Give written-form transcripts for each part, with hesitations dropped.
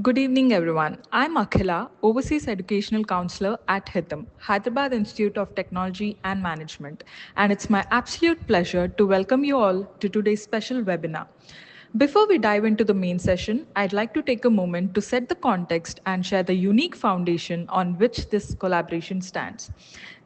Good evening, everyone. I'm Akhila, Overseas Educational Counselor at HITAM, Hyderabad Institute of Technology and Management, and it's my absolute pleasure to welcome you all to today's special webinar. Before we dive into the main session, I'd like to take a moment to set the context and share the unique foundation on which this collaboration stands.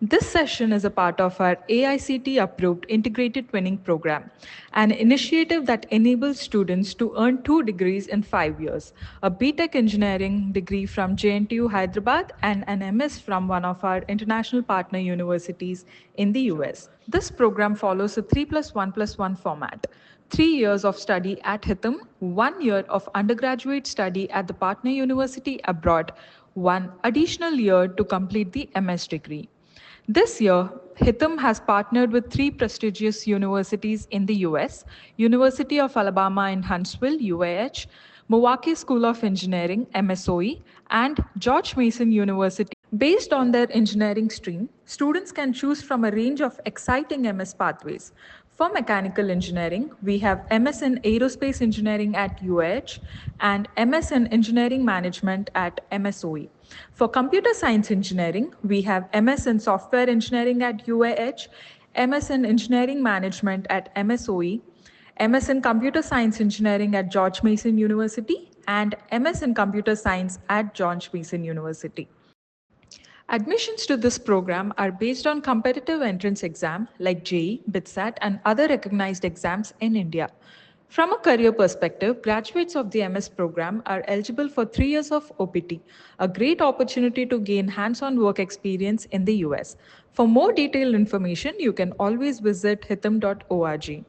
This session is a part of our AICT approved integrated twinning program, an initiative that enables students to earn 2 degrees in 5 years, a BTech engineering degree from JNTU Hyderabad and an MS from one of our international partner universities in the US. This program follows a 3 plus 1 plus 1 format. 3 years of study at HITAM, 1 year of undergraduate study at the partner university abroad, one additional year to complete the MS degree. This year, HITAM has partnered with three prestigious universities in the US: University of Alabama in Huntsville, UAH, Milwaukee School of Engineering, MSOE, and George Mason University. Based on their engineering stream, students can choose from a range of exciting MS pathways. For mechanical engineering, we have MS in Aerospace Engineering at UH and MS in Engineering Management at MSOE. For computer science engineering, we have MS in Software Engineering at UAH, MS in Engineering Management at MSOE, MS in Computer Science Engineering at George Mason University, and MS in Computer Science at George Mason University. Admissions to this program are based on competitive entrance exam like JEE, BITSAT, and other recognized exams in India. From a career perspective, graduates of the MS program are eligible for 3 years of OPT, a great opportunity to gain hands-on work experience in the US. For more detailed information, you can always visit hitam.org.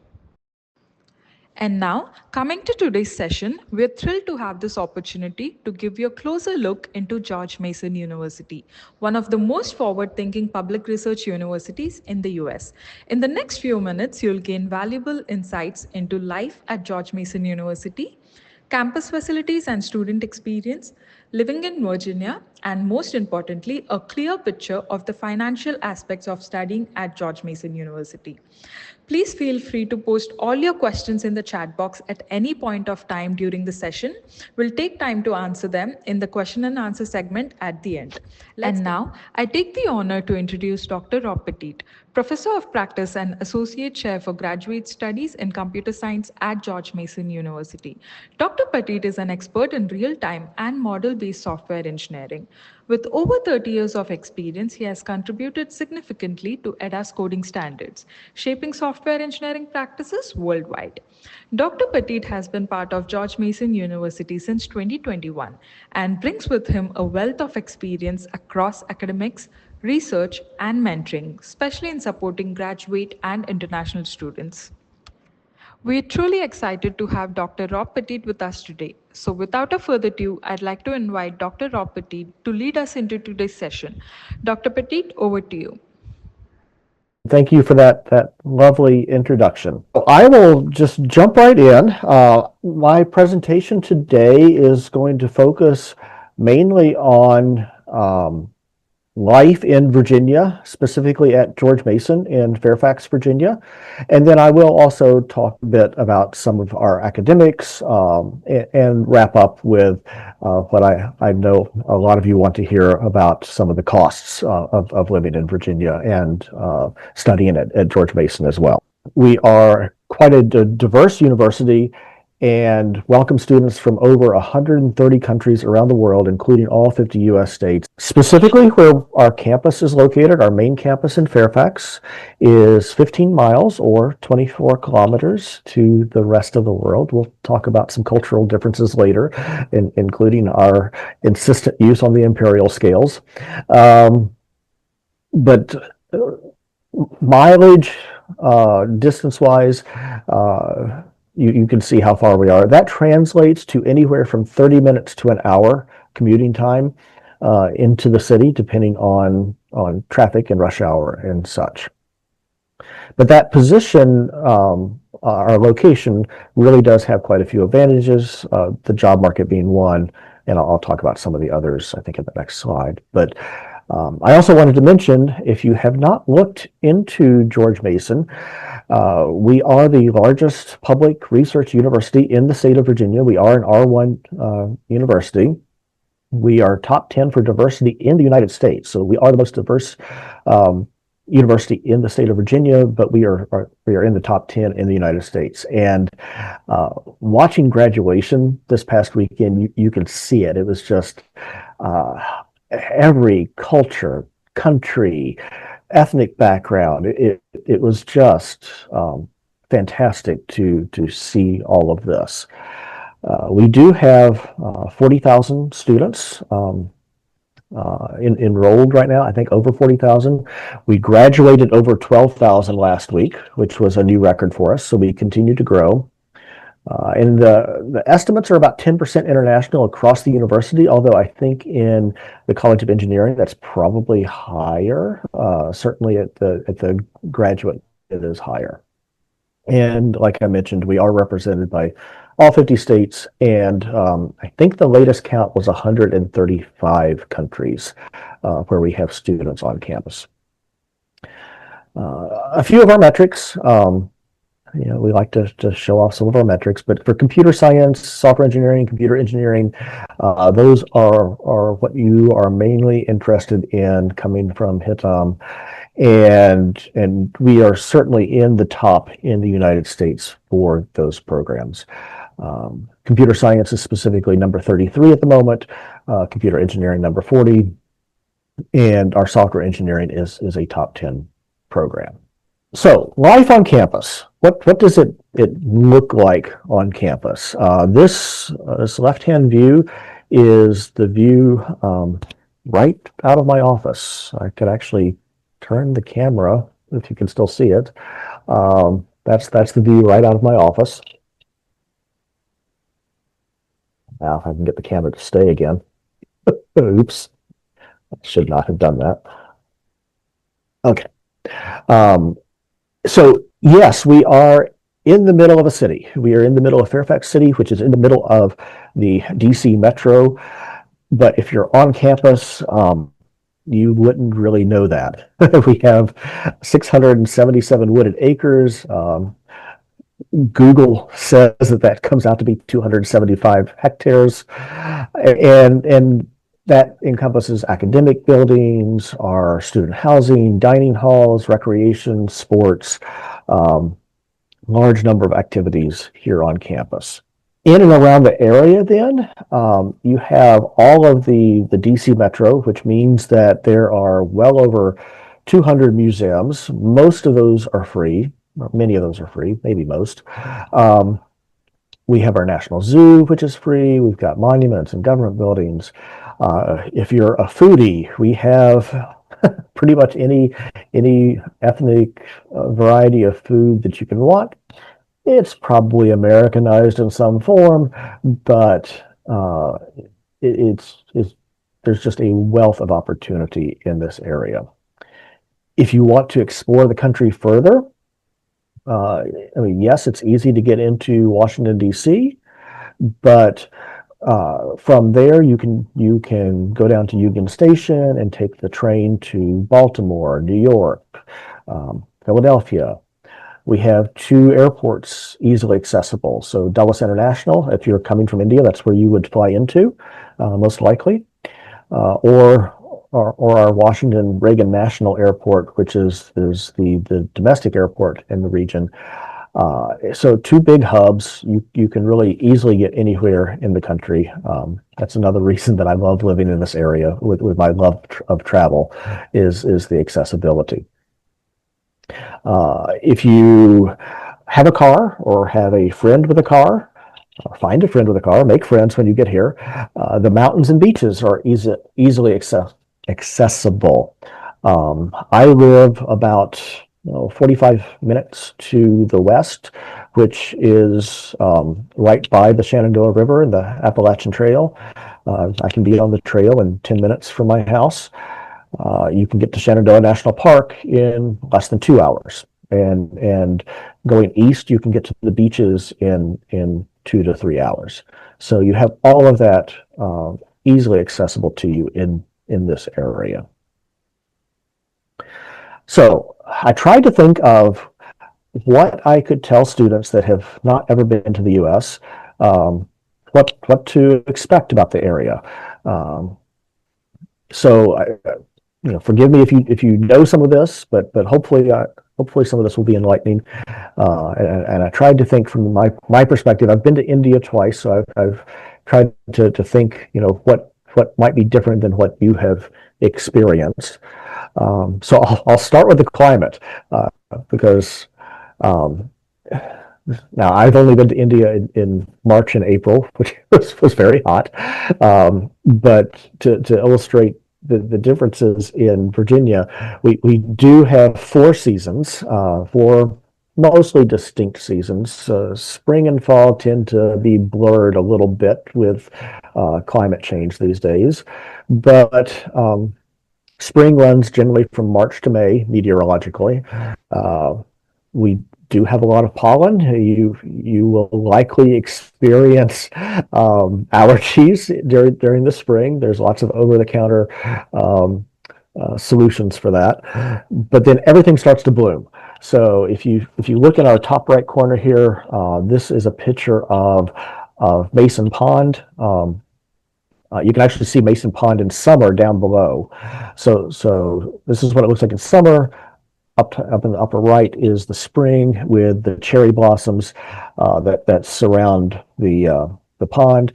And now, coming to today's session, we're thrilled to have this opportunity to give you a closer look into George Mason University, one of the most forward thinking public research universities in the US. In the next few minutes, you'll gain valuable insights into life at George Mason University, campus facilities and student experience, living in Virginia, and most importantly, a clear picture of the financial aspects of studying at George Mason University. Please feel free to post all your questions in the chat box at any point of time during the session. We'll take time to answer them in the question and answer segment at the end. And now, I take the honor to introduce Dr. Rob Petit, Professor of Practice and Associate Chair for Graduate Studies in Computer Science at George Mason University. Dr. Petit is an expert in real-time and model-based software engineering. With over 30 years of experience, he has contributed significantly to EDA's coding standards, shaping software engineering practices worldwide. Dr. Petit has been part of George Mason University since 2021 and brings with him a wealth of experience across academics, research, and mentoring, especially in supporting graduate and international students. We're truly excited to have Dr. Rob Petit with us today. So, without a further ado, I'd like to invite Dr. Rob Petit to lead us into today's session. Dr. Petit, over to you. Thank you for that lovely introduction. I will just jump right in. My presentation today is going to focus mainly on life in Virginia, specifically at George Mason in Fairfax, Virginia. And then I will also talk a bit about some of our academics and wrap up with what I know a lot of you want to hear about some of the costs of living in Virginia and studying at George Mason as well. We are quite a diverse university and welcome students from over 130 countries around the world, including all 50 US states. Specifically, where our campus is located, our main campus in Fairfax is 15 miles or 24 kilometers to the rest of the world. We'll talk about some cultural differences later, including our insistent use on the imperial scales. But mileage, distance-wise, you can see how far we are. That translates to anywhere from 30 minutes to an hour commuting time into the city, depending on traffic and rush hour and such. But that position, our location, really does have quite a few advantages, the job market being one, and I'll talk about some of the others, I think, in the next slide. But I also wanted to mention, if you have not looked into George Mason, we are the largest public research university in the state of Virginia. We are an R1 university. We are top 10 for diversity in the United States. So we are the most diverse university in the state of Virginia, but we are in the top 10 in the United States. And watching graduation this past weekend, you could see it. It was just every culture, country, ethnic background. It was just fantastic to see all of this. We do have 40,000 students enrolled right now. I think over 40,000. We graduated over 12,000 last week, which was a new record for us. So we continue to grow. And the estimates are about 10% international across the university, although I think in the College of Engineering, that's probably higher. Certainly at the graduate, it is higher. And like I mentioned, we are represented by all 50 states, and I think the latest count was 135 countries where we have students on campus. A few of our metrics, we like to show off some of our metrics, but for computer science, software engineering, computer engineering, those are what you are mainly interested in coming from HITAM. And we are certainly in the top in the United States for those programs. Computer science is specifically number 33 at the moment, computer engineering number 40, and our software engineering is a top 10 program. So life on campus, what does it look like on campus? This left-hand view is the view right out of my office. I could actually turn the camera if you can still see it. That's the view right out of my office. Now, if I can get the camera to stay again. Oops, I should not have done that. Okay. So yes, we are in the middle of a city. We are in the middle of Fairfax City, which is in the middle of the DC Metro. But if you're on campus, you wouldn't really know that. We have 677 wooded acres. Google says that comes out to be 275 hectares. And that encompasses academic buildings, our student housing, dining halls, recreation, sports, large number of activities here on campus. In and around the area then, you have all of the DC Metro, which means that there are well over 200 museums. Most of those are free. Many of those are free, maybe most. We have our National Zoo, which is free. We've got monuments and government buildings. If you're a foodie, we have pretty much any ethnic variety of food that you can want. It's probably Americanized in some form, but there's just a wealth of opportunity in this area. If you want to explore the country further, yes, it's easy to get into Washington, D.C., but from there you can go down to Union Station and take the train to Baltimore, New York, Philadelphia. We have 2 airports easily accessible. So Dulles International, if you're coming from India, that's where you would fly into, most likely, or our Washington Reagan National Airport, which is the domestic airport in the region. So 2 big hubs. You can really easily get anywhere in the country. That's another reason that I love living in this area with my love of travel is the accessibility. If you have a car or have a friend with a car, find a friend with a car, make friends when you get here. The mountains and beaches are easily accessible. I live about 45 minutes to the west, which is right by the Shenandoah River and the Appalachian Trail. I can be on the trail in 10 minutes from my house. You can get to Shenandoah National Park in less than 2 hours. And going east, you can get to the beaches in 2 to 3 hours. So you have all of that easily accessible to you in this area. So I tried to think of what I could tell students that have not ever been to the U.S. Um, what to expect about the area. Um, so forgive me if you know some of this, but hopefully some of this will be enlightening. And I tried to think from my perspective. I've been to India twice, so I've tried to think, what might be different than what you have experienced. So I'll start with the climate, because um, now I've only been to India in March and April, which was very hot. But to illustrate the differences in Virginia, we do have four seasons, four mostly distinct seasons. Spring and fall tend to be blurred a little bit with climate change these days, but spring runs generally from March to May meteorologically. Uh, we do have a lot of pollen. You will likely experience allergies during the spring. There's lots of over-the-counter solutions for that, but then everything starts to bloom. So if you look in our top right corner here, this is a picture of Mason Pond. You can actually see Mason Pond in summer down below. So this is what it looks like in summer. Up in the upper right is the spring with the cherry blossoms that surround the pond.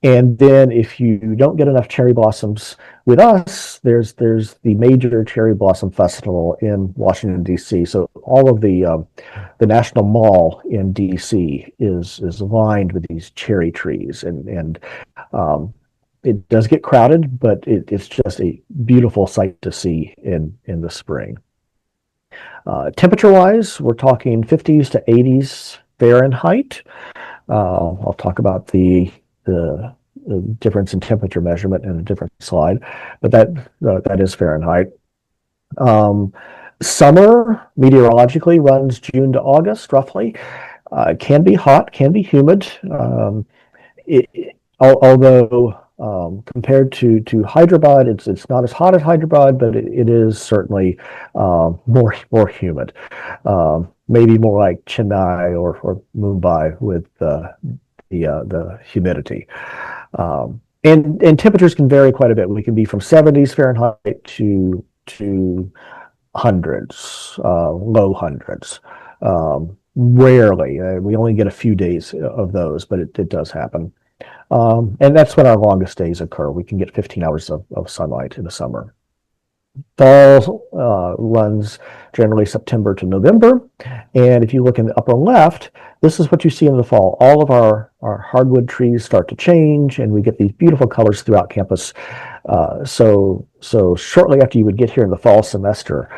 And then if you don't get enough cherry blossoms with us, there's the major cherry blossom festival in Washington, D.C. So all of the National Mall in D.C. is lined with these cherry trees, and it does get crowded, but it's just a beautiful sight to see in the spring. Temperature-wise, we're talking 50s to 80s Fahrenheit. I'll talk about the difference in temperature measurement in a different slide, but that is Fahrenheit. Um, Summer meteorologically runs June to August, roughly. It can be hot, can be humid. Although compared to Hyderabad, it's not as hot as Hyderabad, but it is certainly more humid. Maybe more like Chennai or Mumbai with the humidity. And temperatures can vary quite a bit. We can be from 70s Fahrenheit to hundreds, low hundreds. Rarely, we only get a few days of those, but it does happen. And that's when our longest days occur. We can get 15 hours of sunlight in the summer. Fall runs generally September to November. And if you look in the upper left, this is what you see in the fall. All of our hardwood trees start to change, and we get these beautiful colors throughout campus. So shortly after you would get here in the fall semester,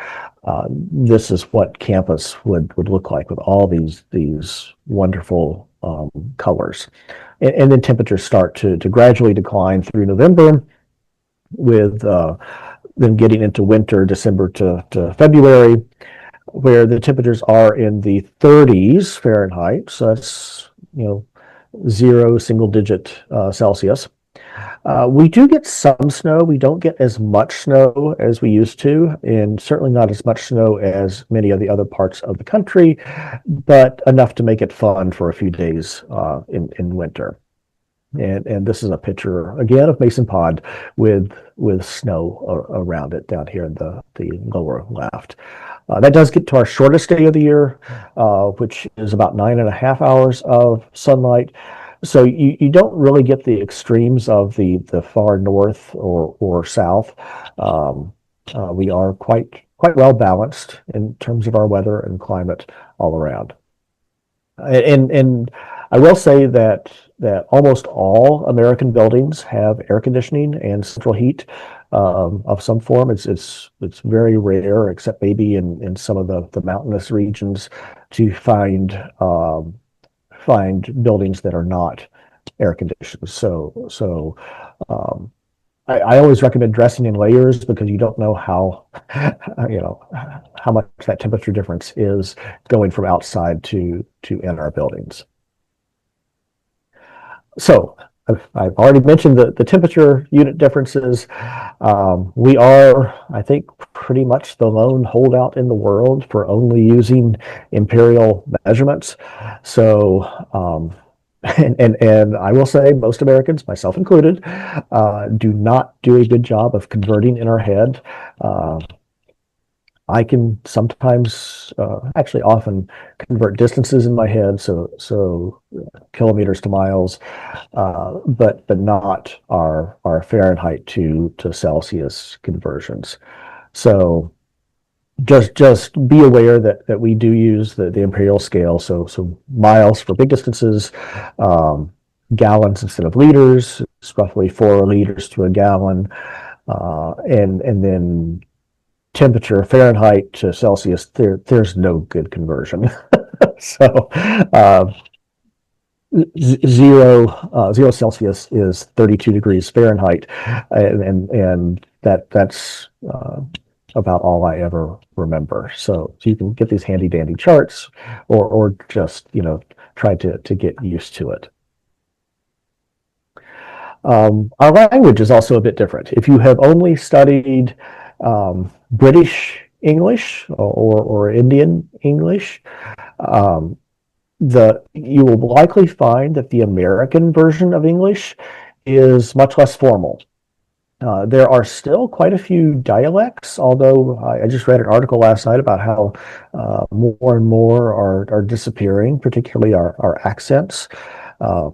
this is what campus would look like with all these wonderful colors. And then temperatures start to gradually decline through November, with then getting into winter, December to February, where the temperatures are in the 30s Fahrenheit. So that's, zero single digit Celsius. We do get some snow. We don't get as much snow as we used to, and certainly not as much snow as many of the other parts of the country, but enough to make it fun for a few days in winter. And this is a picture again of Mason Pond with snow around it down here in the lower left. That does get to our shortest day of the year, which is about 9.5 hours of sunlight. So you don't really get the extremes of the far north or south. We are quite well balanced in terms of our weather and climate all around. And I will say that almost all American buildings have air conditioning and central heat of some form. It's very rare, except maybe in some of the mountainous regions, to find buildings that are not air conditioned. So I always recommend dressing in layers, because you don't know how how much that temperature difference is going from outside to in our buildings. So I've already mentioned the temperature unit differences. We are, I think, pretty much the lone holdout in the world for only using imperial measurements. So, and I will say most Americans, myself included, do not do a good job of converting in our head. Uh, I can sometimes, actually often, convert distances in my head, so kilometers to miles, but not our Fahrenheit to Celsius conversions. So just be aware that we do use the imperial scale. So miles for big distances, um, gallons instead of liters. It's roughly 4 liters to a gallon, and then temperature Fahrenheit to Celsius. There's no good conversion. So uh, zero Celsius is 32 degrees Fahrenheit, and that's about all I ever remember. So you can get these handy dandy charts, or just try to get used to it. Our language is also a bit different. If you have only studied British English or Indian English, um, you will likely find that the American version of English is much less formal. There are still quite a few dialects, although I just read an article last night about how more and more are disappearing, particularly our accents. Uh,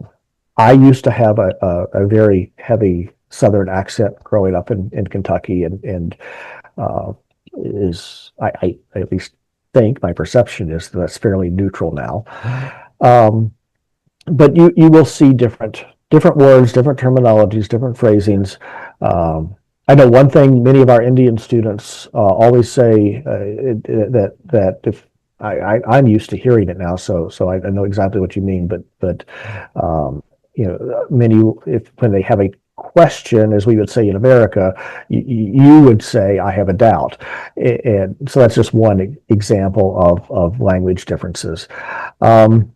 I used to have a very heavy Southern accent growing up in Kentucky, and uh, I at least think my perception is that that's fairly neutral now. Um, but you will see different words, different terminologies, different phrasings. I know one thing many of our Indian students always say, that if I'm used to hearing it now, so I know exactly what you mean. But um, many, if when they have a question, as we would say in America, you would say, "I have a doubt," and so that's just one example of language differences. Um,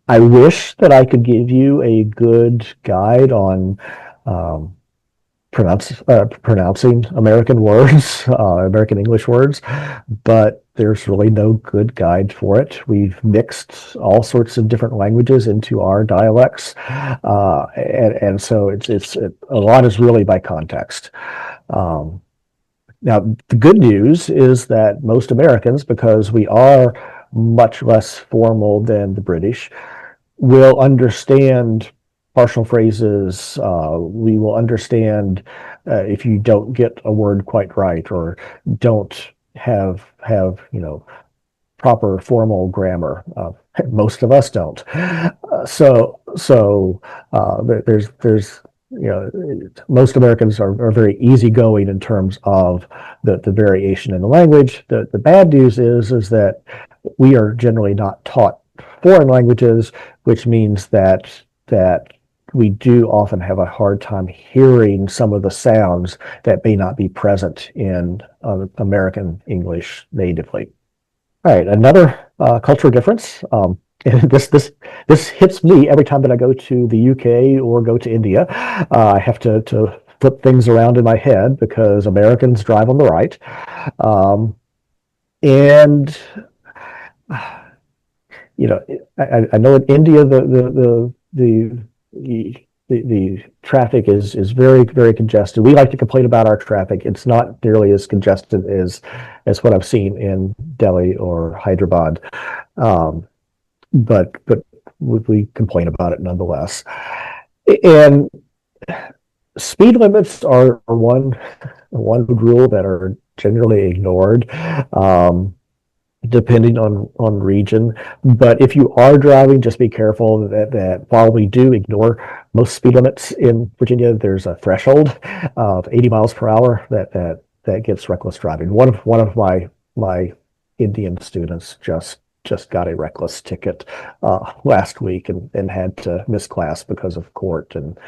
I wish that I could give you a good guide on um, pronouncing American words, American English words, but there's really no good guide for it. We've mixed all sorts of different languages into our dialects, and so a lot is really by context. Um, Now, the good news is that most Americans, because we are much less formal than the British, will understand partial phrases. We will understand if you don't get a word quite right, or don't have proper formal grammar. Most of us don't. There's most Americans are very easygoing in terms of the variation in the language. The bad news is that we are generally not taught foreign languages, which means that we do often have a hard time hearing some of the sounds that may not be present in American English natively. All right, another cultural difference. And this hits me every time that I go to the UK or go to India. I have to flip things around in my head because Americans drive on the right, um, and I know in India the traffic is very, very congested. We like to complain about our traffic. It's not nearly as congested as what I've seen in Delhi or Hyderabad, but we complain about it nonetheless. And speed limits are one rule that are generally ignored. Depending on region. But if you are driving, just be careful that while we do ignore most speed limits in Virginia, there's a threshold of 80 miles per hour that gets reckless driving. One of my Indian students just got a reckless ticket last week and had to miss class because of court and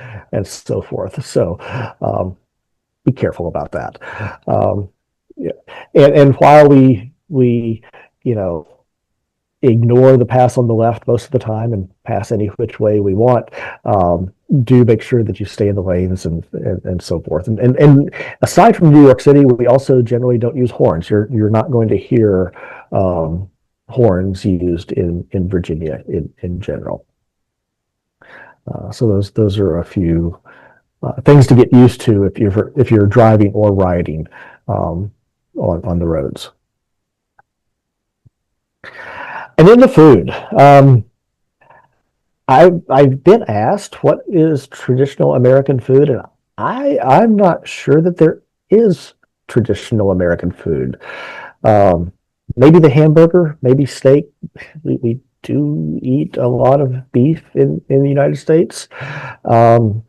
so forth. So be careful about that. Yeah. And while we you know ignore the pass on the left most of the time and pass any which way we want. Do make sure that you stay in the lanes and so forth. And aside from New York City, we also generally don't use horns. You're not going to hear horns used in Virginia in general. So those are a few things to get used to if you're driving or riding on the roads. And then the food. I've been asked what is traditional American food, and I'm not sure that there is traditional American food. Um, Maybe the hamburger, maybe steak. We do eat a lot of beef in the United States. Um,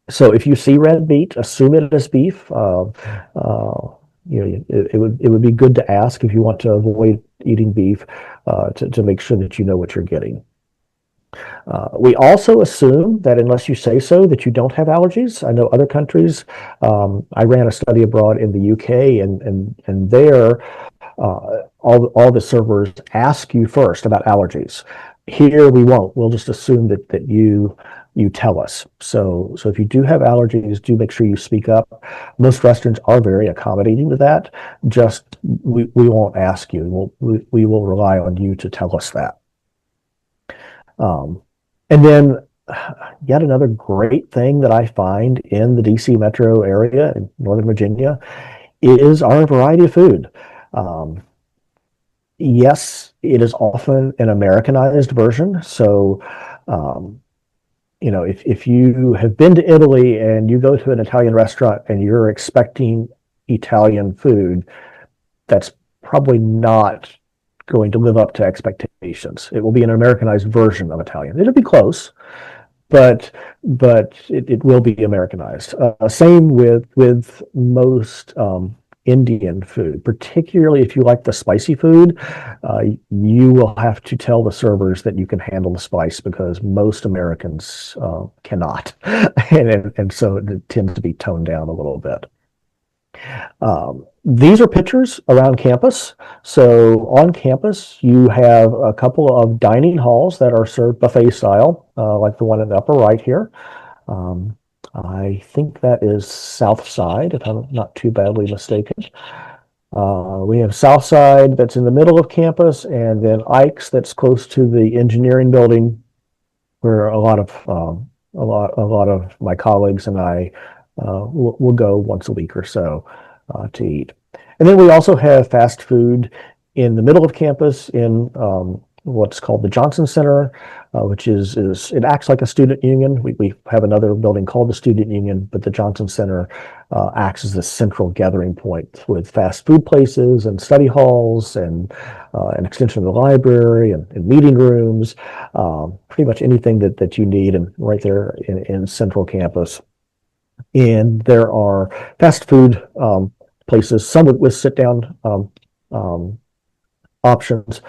so if you see red meat, assume it is beef. It would be good to ask if you want to avoid eating beef to make sure that you know what you're getting. We also assume that unless you say so, that you don't have allergies. I know other countries. I ran a study abroad in the UK, and there, all the servers ask you first about allergies. Here we won't. We'll just assume that you tell us. So if you do have allergies, do make sure you speak up. Most restaurants are very accommodating to that. Just we won't ask you. We will rely on you to tell us that. And then yet another great thing that I find in the DC metro area in Northern Virginia is our variety of food. Yes, it is often an Americanized version. So, if you have been to Italy and you go to an Italian restaurant and you're expecting Italian food, that's probably not going to live up to expectations. It will be an Americanized version of Italian. It'll be close, but it will be Americanized. Same with most Indian food, particularly if you like the spicy food. You will have to tell the servers that you can handle the spice because most Americans cannot, and so it tends to be toned down a little bit. These are pictures around campus. So on campus, you have a couple of dining halls that are served buffet style, like the one in the upper right here. I think that is South Side, if I'm not too badly mistaken. We have South Side that's in the middle of campus, and then Ike's that's close to the engineering building, where a lot of my colleagues and I will go once a week or so to eat. And then we also have fast food in the middle of campus in what's called the Johnson Center, which is it acts like a student union. We have another building called the Student Union, but the Johnson Center acts as the central gathering point with fast food places and study halls and an extension of the library and meeting rooms, pretty much anything that you need, and right there in central campus. And there are fast food places, some with sit-down options,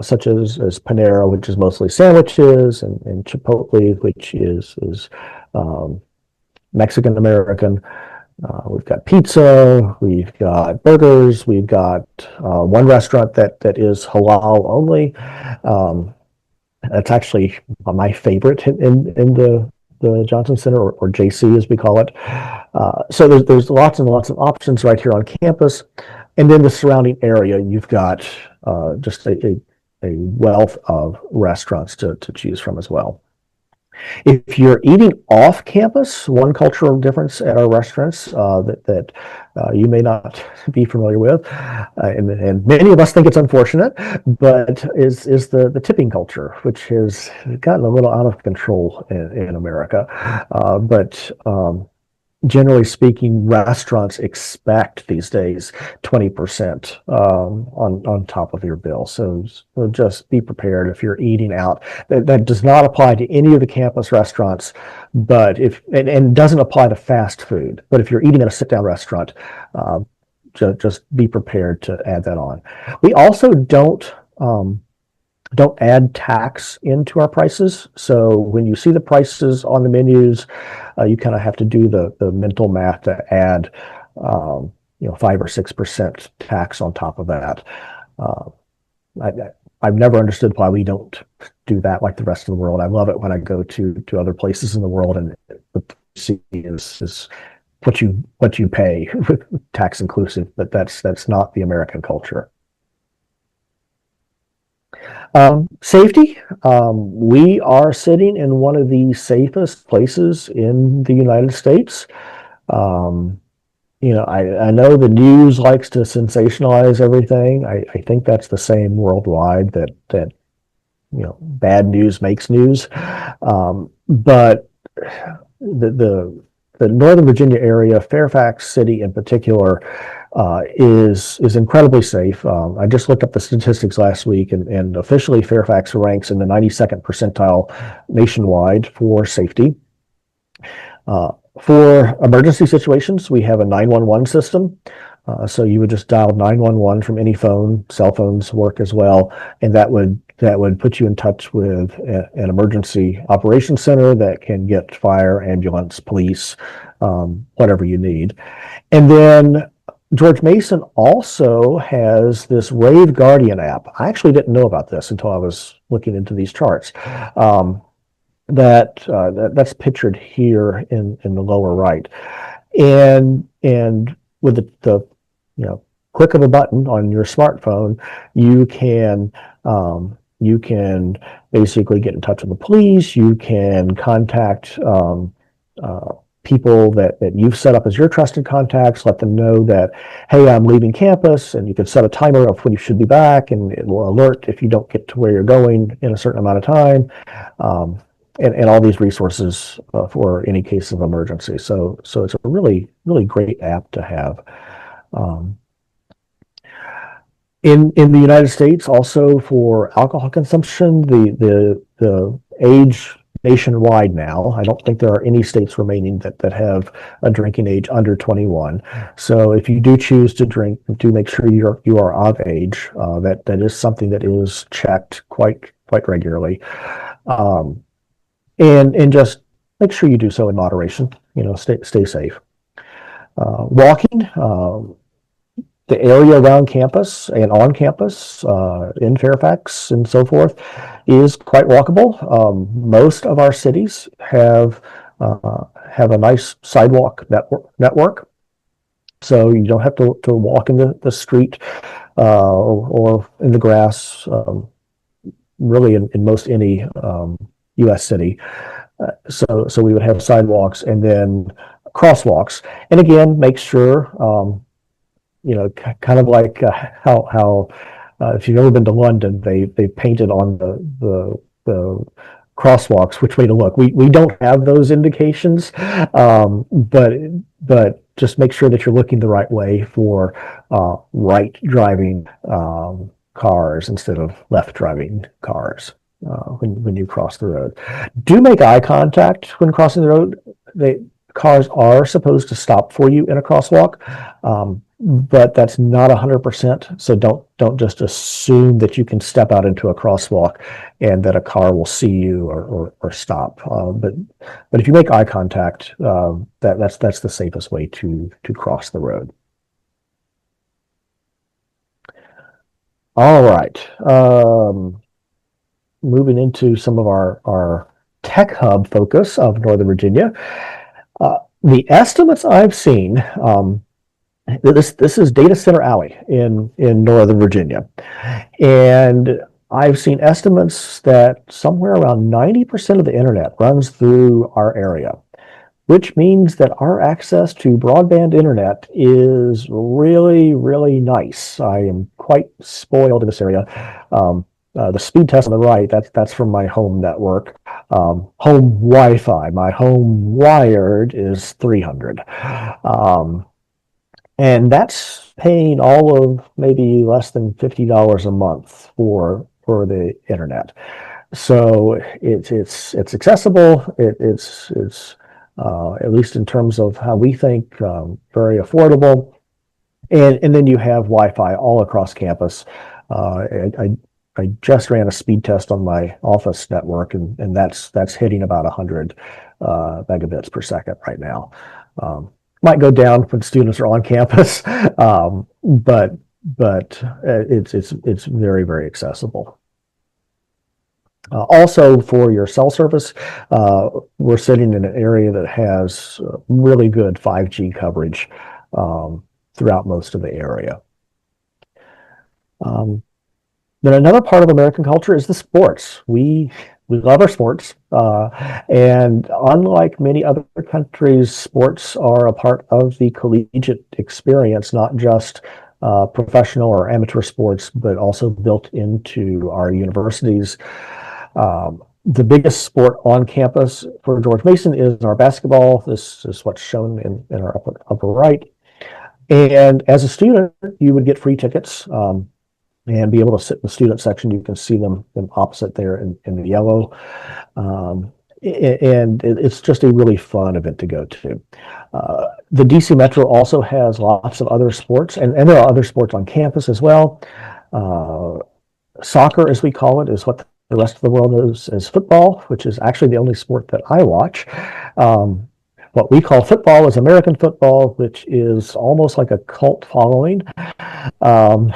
such as Panera, which is mostly sandwiches, and Chipotle, which is Mexican American. We've got pizza, we've got burgers, we've got one restaurant that is halal only. That's actually my favorite in the Johnson Center, or JC as we call it. So there's lots and lots of options right here on campus. And then the surrounding area, you've got just a wealth of restaurants to choose from as well. If you're eating off campus, one cultural difference at our restaurants that you may not be familiar with, and many of us think it's unfortunate, but is the tipping culture, which has gotten a little out of control in America. But generally speaking, restaurants expect these days 20% on top of your bill. So just be prepared if you're eating out. That does not apply to any of the campus restaurants, but and doesn't apply to fast food. But if you're eating at a sit-down restaurant, just be prepared to add that on. We also don't add tax into our prices. So when you see the prices on the menus, you kind of have to do the mental math to add 5 or 6% tax on top of that. I've never understood why we don't do that like the rest of the world. I love it when I go to other places in the world and what you see is what you pay with tax inclusive, but that's not the American culture. Safety. We are sitting in one of the safest places in the United States. Um, I know the news likes to sensationalize everything. I think that's the same worldwide that bad news makes news. But the Northern Virginia area, Fairfax City in particular, is incredibly safe. I just looked up the statistics last week, and officially Fairfax ranks in the 92nd percentile nationwide for safety. For emergency situations, we have a 911 system. So you would just dial 911 from any phone. Cell phones work as well, and that would put you in touch with an emergency operations center that can get fire, ambulance, police, whatever you need. And then George Mason also has this Rave Guardian app. I actually didn't know about this until I was looking into these charts. That's pictured here in the lower right, and with the click of a button on your smartphone, you can you can basically get in touch with the police. You can contact people that you've set up as your trusted contacts, let them know that, hey, I'm leaving campus, and you can set a timer of when you should be back, and it will alert if you don't get to where you're going in a certain amount of time. And all these resources for any case of emergency. So it's a really, really great app to have. Um, in the United States, also for alcohol consumption, the age nationwide now, I don't think there are any states remaining that have a drinking age under 21. So if you do choose to drink, do make sure you are of age. That is something that is checked quite regularly. And just make sure you do so in moderation. Stay safe. Walking, the area around campus and on campus in Fairfax and so forth is quite walkable. Most of our cities have a nice sidewalk network, so you don't have to walk in the street or in the grass. Really, in most any U.S. city. So we would have sidewalks and then crosswalks. And again, make sure, kind of like how if you've ever been to London, they painted on the crosswalks which way to look. We don't have those indications, but just make sure that you're looking the right way for right driving cars instead of left driving cars. When you cross the road, do make eye contact when crossing the road. Cars are supposed to stop for you in a crosswalk, but that's not 100%. So don't just assume that you can step out into a crosswalk and that a car will see you or stop. But if you make eye contact, that's the safest way to cross the road. All right. Moving into some of our tech hub focus of Northern Virginia. The estimates I've seen, this is Data Center Alley in Northern Virginia, and I've seen estimates that somewhere around 90% of the internet runs through our area, which means that our access to broadband internet is really, really nice. I am quite spoiled in this area. The speed test on the right, that's from my home network. Home Wi-Fi, my home wired is 300. And that's paying all of maybe less than $50 a month for the internet. So it's accessible. It's at least in terms of how we think, very affordable. And then you have Wi-Fi all across campus. I just ran a speed test on my office network, and that's hitting about 100 megabits per second right now. Might go down when students are on campus, but it's very, very accessible. Also, for your cell service, we're sitting in an area that has really good 5G coverage throughout most of the area. Um, then another part of American culture is the sports. We love our sports, and unlike many other countries, sports are a part of the collegiate experience, not just professional or amateur sports, but also built into our universities. The biggest sport on campus for George Mason is our basketball. This is what's shown in our upper right. And as a student, you would get free tickets and be able to sit in the student section. You can see them opposite there in the yellow. And it's just a really fun event to go to. The DC Metro also has lots of other sports, and there are other sports on campus as well. Soccer, as we call it, is what the rest of the world knows as football, which is actually the only sport that I watch. What we call football is American football, which is almost like a cult following, um,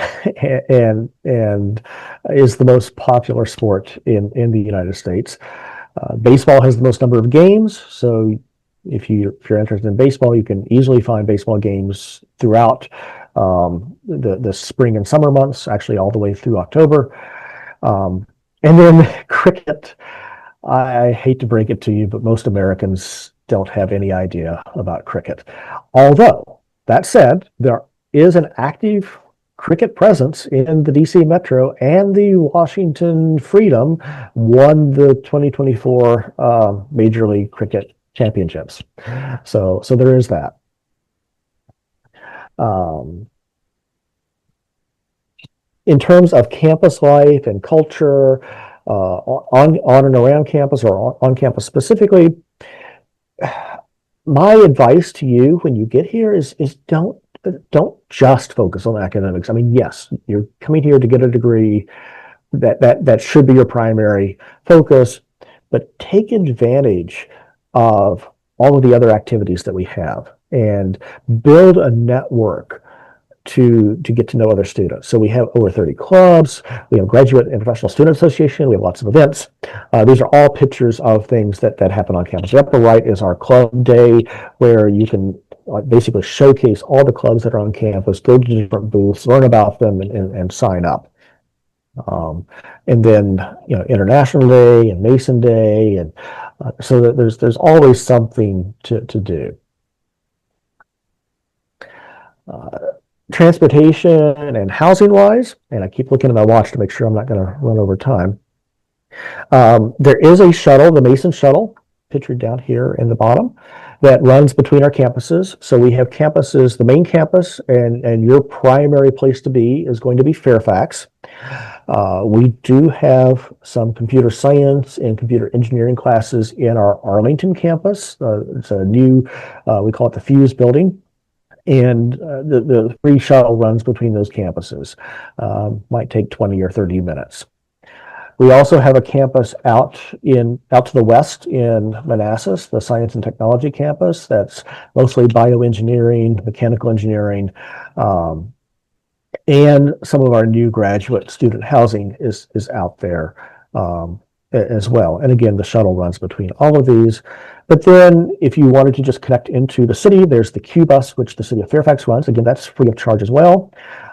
and is the most popular sport in the United States. Baseball has the most number of games, so if you're interested in baseball, you can easily find baseball games throughout the spring and summer months, actually all the way through October. And then cricket. I hate to break it to you, but most Americans don't have any idea about cricket. Although, that said, there is an active cricket presence in the DC Metro, and the Washington Freedom won the 2024 Major League Cricket Championships. So there is that. In terms of campus life and culture, on and around campus or on campus specifically, my advice to you when you get here is don't just focus on academics. I mean, yes, you're coming here to get a degree. That should be your primary focus, but take advantage of all of the other activities that we have and build a network to get to know other students. So we have over 30 clubs, we have Graduate and Professional Student Association, we have lots of events. These are all pictures of things that happen on campus. The upper right is our club day, where you can basically showcase all the clubs that are on campus, go to different booths, learn about them, and sign up. And then, International Day and Mason Day, and so that there's always something to do. Transportation and housing wise, and I keep looking at my watch to make sure I'm not going to run over time. There is a shuttle, the Mason shuttle, pictured down here in the bottom, that runs between our campuses. So we have campuses, the main campus, and your primary place to be is going to be Fairfax. We do have some computer science and computer engineering classes in our Arlington campus. It's a new, we call it the Fuse building. And the free shuttle runs between those campuses. Might take 20 or 30 minutes. We also have a campus out to the west in Manassas, the Science and Technology campus. That's mostly bioengineering, mechanical engineering, and some of our new graduate student housing is out there as well. And again, the shuttle runs between all of these. But then if you wanted to just connect into the city, there's the Q bus, which the city of Fairfax runs. Again, that's free of charge as well.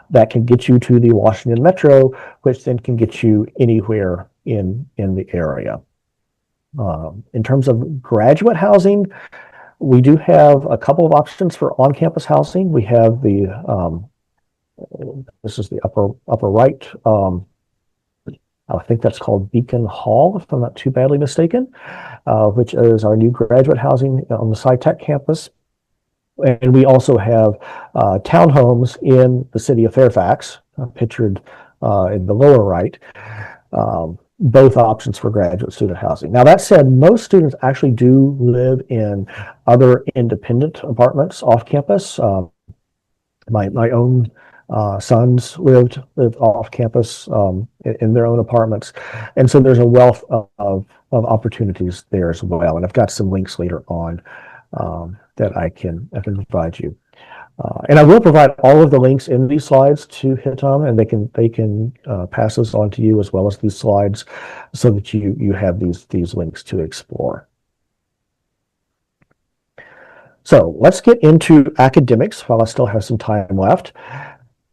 That can get you to the Washington Metro, which then can get you anywhere in the area. In terms of graduate housing, we do have a couple of options for on-campus housing. We have this is the upper right. I think that's called Beacon Hall, if I'm not too badly mistaken, which is our new graduate housing on the SciTech campus. And we also have townhomes in the city of Fairfax, pictured in the lower right, both options for graduate student housing. Now, that said, most students actually do live in other independent apartments off campus. My own sons lived off campus in their own apartments. And so there's a wealth of opportunities there as well. And I've got some links later on that I can provide you. And I will provide all of the links in these slides to HITAM, and they can pass those on to you as well as these slides, so that you have these links to explore. So let's get into academics while I still have some time left.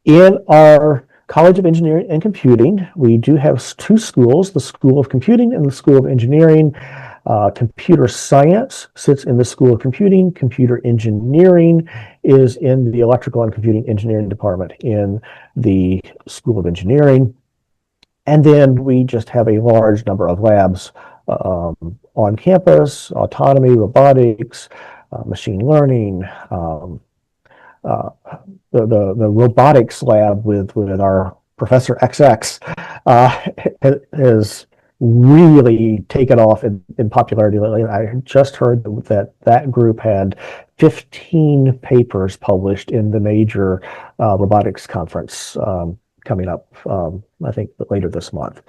In our College of Engineering and Computing, we do have two schools, the School of Computing and the School of Engineering. Computer science sits in the School of Computing. Computer engineering is in the Electrical and Computing Engineering Department in the School of Engineering. And then we just have a large number of labs on campus: autonomy, robotics, machine learning, uh, the robotics lab with our Professor XX has really taken off in popularity lately. I just heard that group had 15 papers published in the major robotics conference coming up, I think later this month.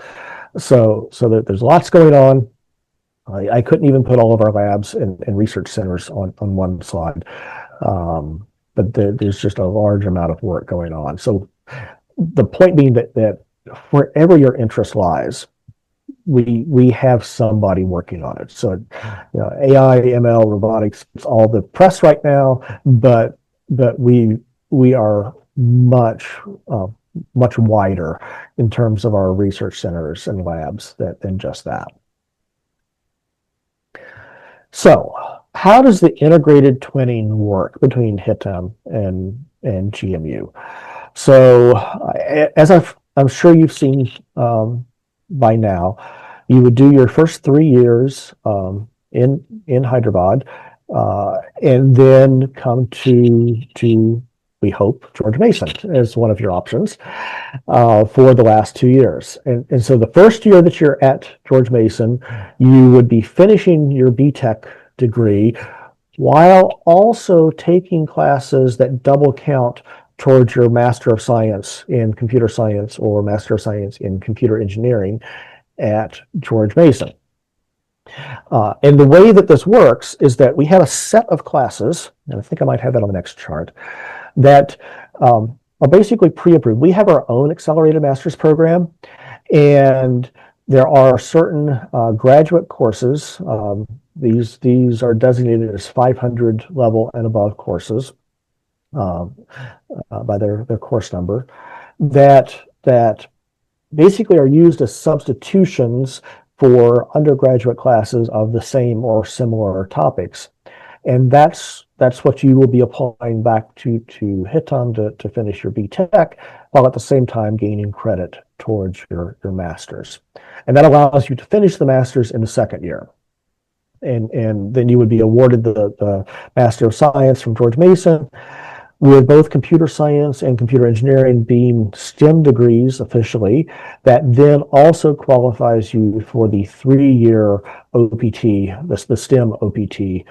So there's lots going on. I couldn't even put all of our labs and research centers on one slide. But there's just a large amount of work going on. So the point being that wherever your interest lies, we have somebody working on it. So AI, ML, robotics, it's all the press right now, but we are much wider in terms of our research centers and labs than just that. So how does the integrated twinning work between HITAM and GMU? So as I'm sure you've seen by now, you would do your first 3 years in Hyderabad, and then come to we hope George Mason as one of your options for the last 2 years. And so the first year that you're at George Mason, you would be finishing your BTech degree while also taking classes that double count towards your Master of Science in Computer Science or Master of Science in Computer Engineering at George Mason. And the way that this works is that we have a set of classes, and I think I might have that on the next chart, that are basically pre-approved. We have our own accelerated master's program, and there are certain graduate courses. These are designated as 500 level and above courses by their course number that basically are used as substitutions for undergraduate classes of the same or similar topics. And that's what you will be applying back to HITAM to finish your BTech, while at the same time gaining credit towards your master's. And that allows you to finish the master's in the second year. And then you would be awarded the Master of Science from George Mason, with both computer science and computer engineering being STEM degrees officially. That then also qualifies you for the 3-year OPT, the STEM OPT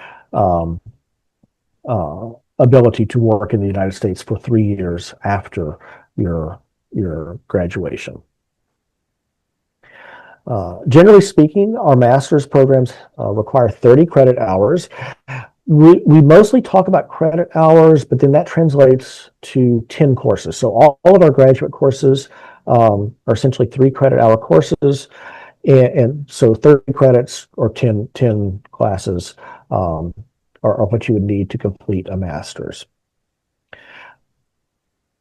ability to work in the United States for 3 years after your graduation. Generally speaking, our master's programs require 30 credit hours. We mostly talk about credit hours, but then that translates to 10 courses. So all of our graduate courses are essentially 3 credit hour courses. And so 30 credits or 10 classes are what you would need to complete a master's.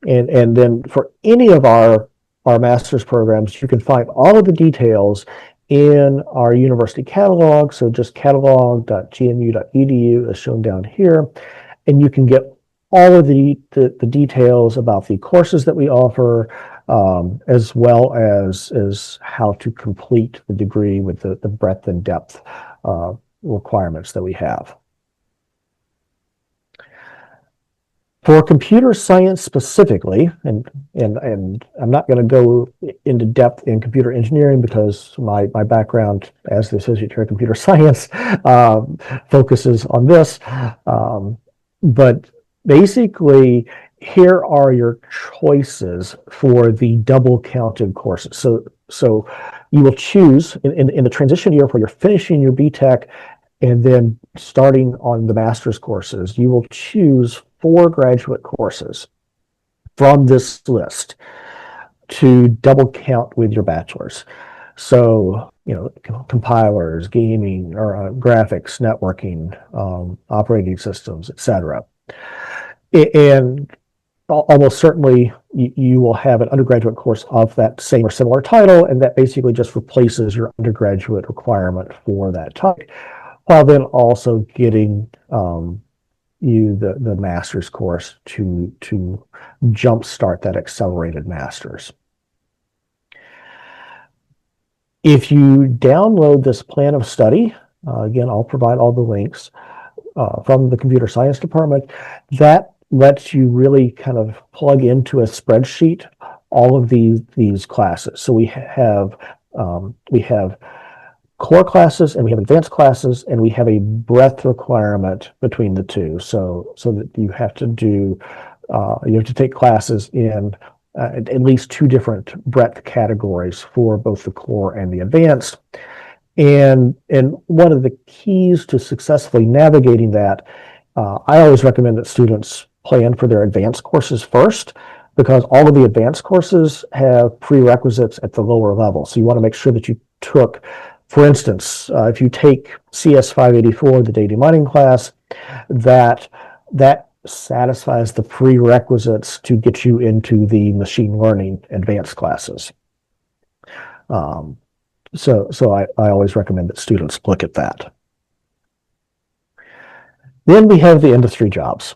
And then for any of our master's programs, you can find all of the details in our university catalog. So just catalog.gmu.edu is shown down here. And you can get all of the details about the courses that we offer, as well as how to complete the degree with the breadth and depth requirements that we have. For computer science specifically, and I'm not going to go into depth in computer engineering because my background as the Associate Chair of Computer Science focuses on this, but basically here are your choices for the double counted courses. So you will choose in the transition year where you're finishing your BTech and then starting on the master's courses, you will choose 4 graduate courses from this list to double count with your bachelor's. So, compilers, gaming, or graphics, networking, operating systems, etc. And almost certainly you will have an undergraduate course of that same or similar title, and that basically just replaces your undergraduate requirement for that topic, while then also getting you the master's course to jumpstart that accelerated master's. If you download this plan of study, again, I'll provide all the links from the computer science department, that lets you really kind of plug into a spreadsheet all of these classes. So we have core classes and we have advanced classes, and we have a breadth requirement between the two. So that you have to take classes in at least 2 different breadth categories for both the core and the advanced. And one of the keys to successfully navigating that, I always recommend that students plan for their advanced courses first, because all of the advanced courses have prerequisites at the lower level. So you want to make sure that you took, for instance, if you take CS 584, the data mining class, that satisfies the prerequisites to get you into the machine learning advanced classes. So I always recommend that students look at that. Then we have the industry jobs.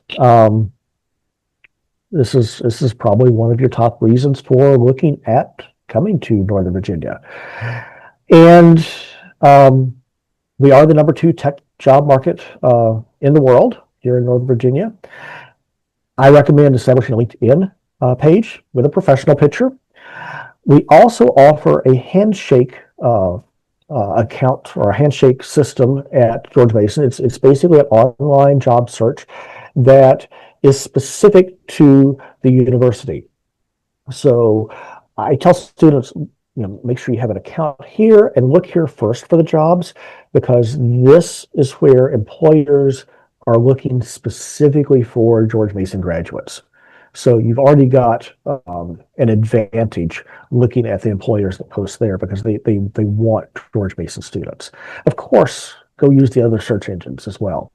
This is probably one of your top reasons for looking at coming to Northern Virginia. And we are the number 2 tech job market in the world here in Northern Virginia. I recommend establishing a LinkedIn page with a professional picture. We also offer a handshake account or a handshake system at George Mason. It's basically an online job search that is specific to the university. So I tell students, make sure you have an account here and look here first for the jobs, because this is where employers are looking specifically for George Mason graduates. So you've already got an advantage looking at the employers that post there, because they want George Mason students. Of course, go use the other search engines as well,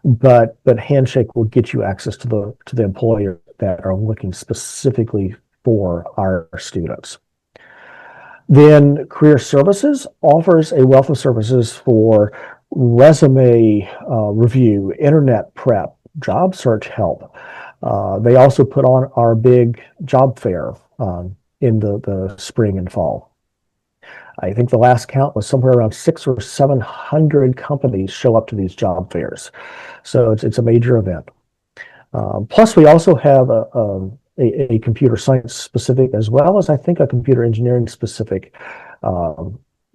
but Handshake will get you access to the employers that are looking specifically for our students. Then Career Services offers a wealth of services for resume review, internet prep, job search help. They also put on our big job fair in the spring and fall. I think the last count was somewhere around 600 or 700 companies show up to these job fairs. So it's a major event. Plus, we also have a computer science specific, as well as I think a computer engineering specific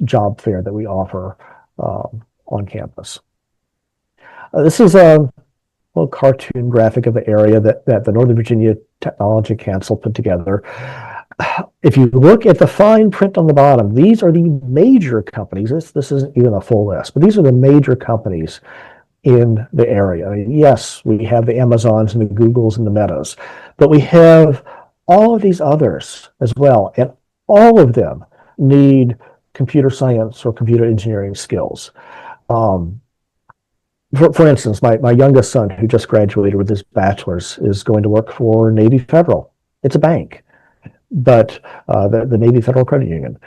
job fair that we offer on campus. This is a little cartoon graphic of the area that the Northern Virginia Technology Council put together. If you look at the fine print on the bottom, these are the major companies. This isn't even a full list, but these are the major companies in the area. I mean, yes, we have the Amazons and the Googles and the Metas, but we have all of these others as well, and all of them need computer science or computer engineering skills. For instance, my youngest son, who just graduated with his bachelor's, is going to work for Navy Federal. It's a bank, but the Navy Federal Credit Union.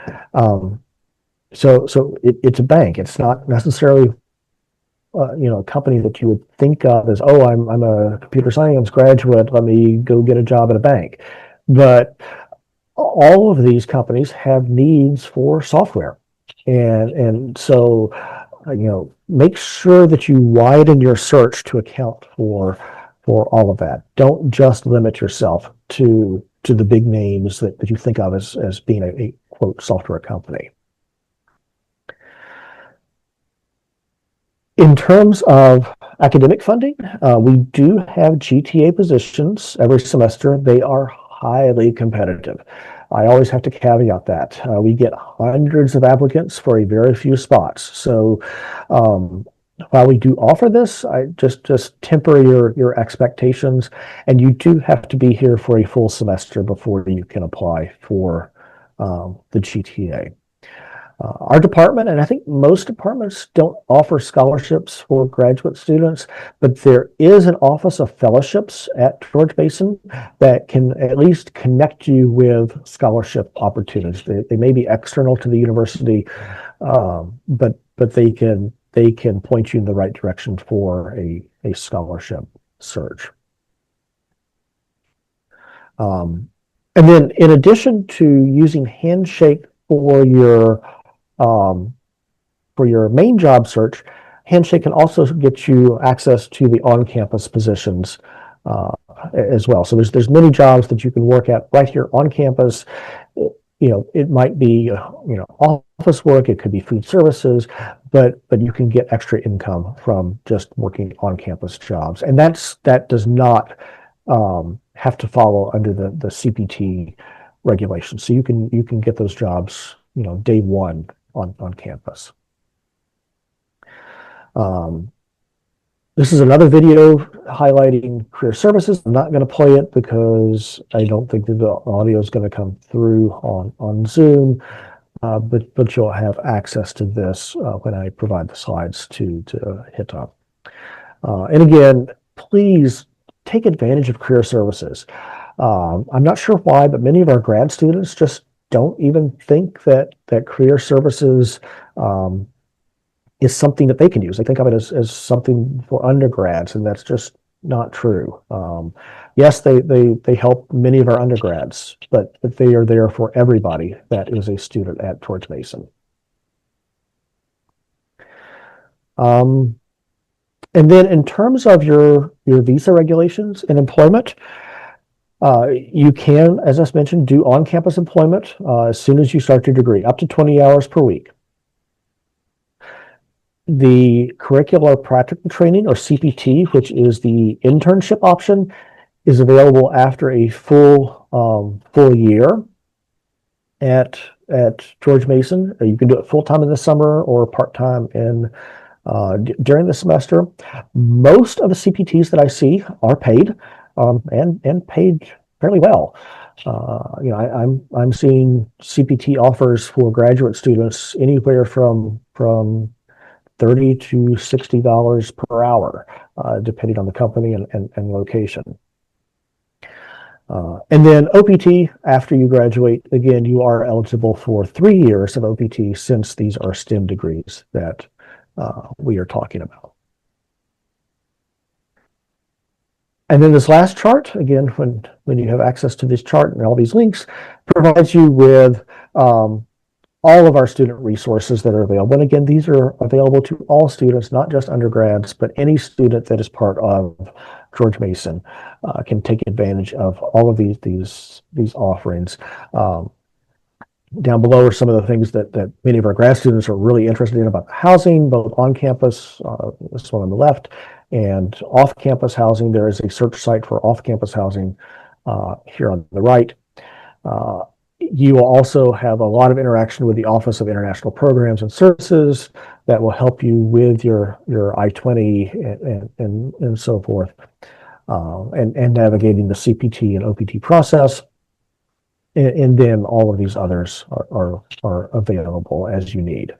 So it's a bank. It's not necessarily a company that you would think of as, oh, I'm a computer science graduate, let me go get a job at a bank. But all of these companies have needs for software, and so make sure that you widen your search to account for all of that. Don't just limit yourself to the big names that you think of as being a quote software company. In terms of academic funding, we do have GTA positions every semester. They are highly competitive. I always have to caveat that. We get hundreds of applicants for a very few spots. So while we do offer this, I just temper your expectations, and you do have to be here for a full semester before you can apply for the GTA. Our department, and I think most departments, don't offer scholarships for graduate students, but there is an Office of Fellowships at George Mason that can at least connect you with scholarship opportunities. They may be external to the university, but they can point you in the right direction for a scholarship search. And then, in addition to using Handshake um, for your main job search, Handshake can also get you access to the on-campus positions as well. So there's many jobs that you can work at right here on campus. It might be office work, it could be food services, but you can get extra income from just working on campus jobs, and that does not have to follow under the CPT regulations. So you can get those jobs day one on campus. This is another video highlighting career services. I'm not going to play it because I don't think that the audio is going to come through on Zoom, but you'll have access to this when I provide the slides to HITAM. And again, please take advantage of career services. I'm not sure why, but many of our grad students just don't even think that career services is something that they can use. They think of it as something for undergrads, and that's just not true. Yes, they help many of our undergrads, but they are there for everybody that is a student at George Mason. And then in terms of your visa regulations and employment, you can, as I mentioned, do on-campus employment as soon as you start your degree, up to 20 hours per week. The curricular practical training, or CPT, which is the internship option, is available after a full year at George Mason. You can do it full-time in the summer or part-time during the semester. Most of the CPTs that I see are paid, and paid fairly well. I'm seeing CPT offers for graduate students anywhere from $30 to $60 per hour, depending on the company and location. And then OPT, after you graduate, again, you are eligible for 3 years of OPT, since these are STEM degrees that we are talking about. And then this last chart, again, when you have access to this chart and all these links, provides you with all of our student resources that are available. And again, these are available to all students, not just undergrads, but any student that is part of George Mason can take advantage of all of these offerings. Down below are some of the things that many of our grad students are really interested in about housing, both on campus, this one on the left, and off-campus housing. There is a search site for off-campus housing here on the right. You will also have a lot of interaction with the Office of International Programs and Services that will help you with your I-20 and so forth, and navigating the CPT and OPT process. And then all of these others are available as you need.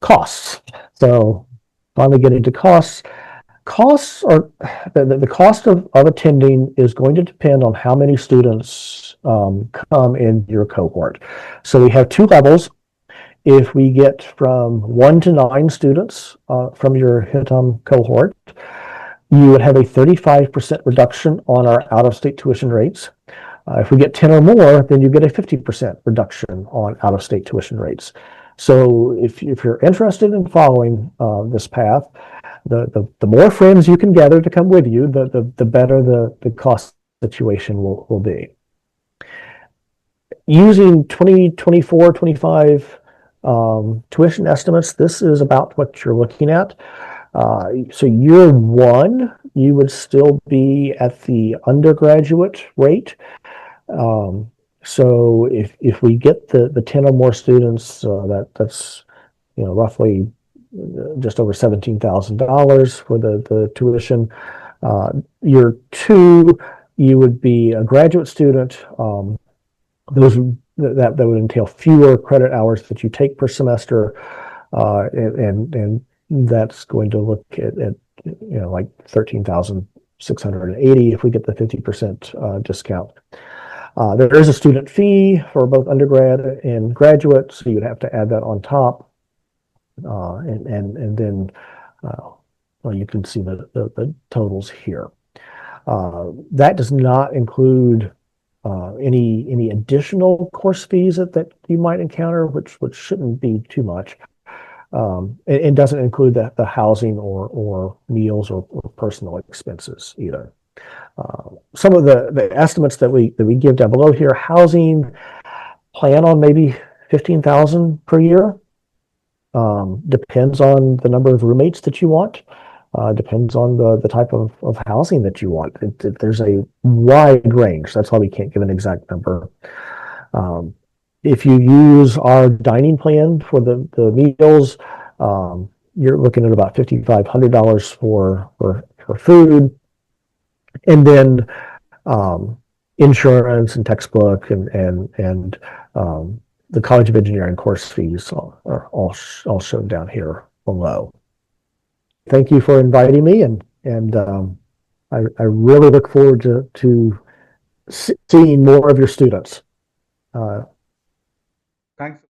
Costs. So finally getting to costs. Costs are the cost of attending is going to depend on how many students come in your cohort. So we have 2 levels. If we get from 1 to 9 students from your HITAM cohort, you would have a 35% reduction on our out-of-state tuition rates. If we get 10 or more, then you get a 50% reduction on out-of-state tuition rates. So if you're interested in following this path, the more friends you can gather to come with you, the better the cost situation will be. Using 2024, 25 tuition estimates, this is about what you're looking at. So year 1, you would still be at the undergraduate rate. So if we get the 10 or more students, that's roughly just over $17,000 for the tuition. Year two, you would be a graduate student. That would entail fewer credit hours that you take per semester, and that's going to look at like 13,680 if we get the 50% discount. There is a student fee for both undergrad and graduate, so you'd have to add that on top. And then, well, you can see the totals here. That does not include any additional course fees that you might encounter, which shouldn't be too much. It doesn't include the housing or meals or personal expenses either. Some of the estimates that we give down below here: housing, plan on maybe 15,000 per year. Depends on the number of roommates that you want. Depends on the type of housing that you want. There's a wide range. That's why we can't give an exact number. If you use our dining plan for the meals, you're looking at about $5,500 for food, and then insurance and textbook and the College of Engineering course fees are all shown down here below. Thank you for inviting me, and I really look forward to seeing more of your students. Thanks.